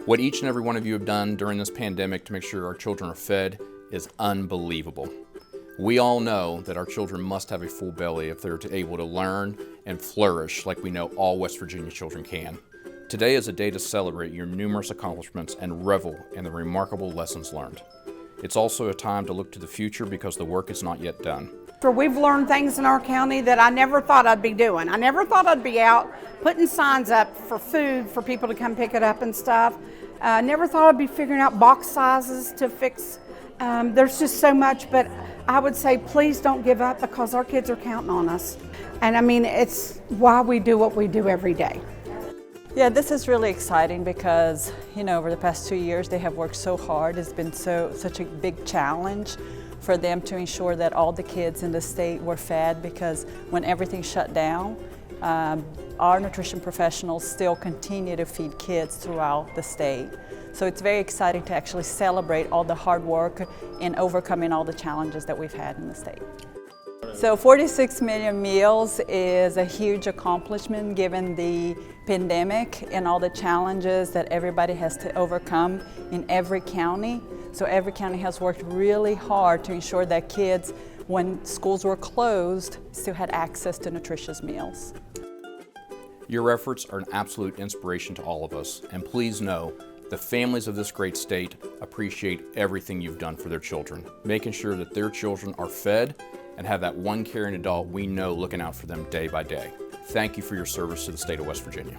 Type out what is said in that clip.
What each and every one of you have done during this pandemic to make sure our children are fed is unbelievable. We all know that our children must have a full belly if they're able to learn and flourish like we know all West Virginia children can. Today is a day to celebrate your numerous accomplishments and revel in the remarkable lessons learned. It's also a time to look to the future because the work is not yet done. We've learned things in our county that I never thought I'd be doing. I never thought I'd be out putting signs up for food for people to come pick it up and stuff. Never thought I'd be figuring out box sizes to fix. There's just so much, but I would say please don't give up because our kids are counting on us. And I mean, it's why we do what we do every day. Yeah, this is really exciting because, over the past 2 years they have worked so hard. It's been such a big challenge for them to ensure that all the kids in the state were fed, because when everything shut down, our nutrition professionals still continue to feed kids throughout the state. So it's very exciting to actually celebrate all the hard work in overcoming all the challenges that we've had in the state. So 46 million meals is a huge accomplishment given the pandemic and all the challenges that everybody has to overcome in every county. So every county has worked really hard to ensure that kids, when schools were closed, still had access to nutritious meals. Your efforts are an absolute inspiration to all of us, and please know the families of this great state appreciate everything you've done for their children, making sure that their children are fed and have that one caring adult we know looking out for them day by day. Thank you for your service to the state of West Virginia.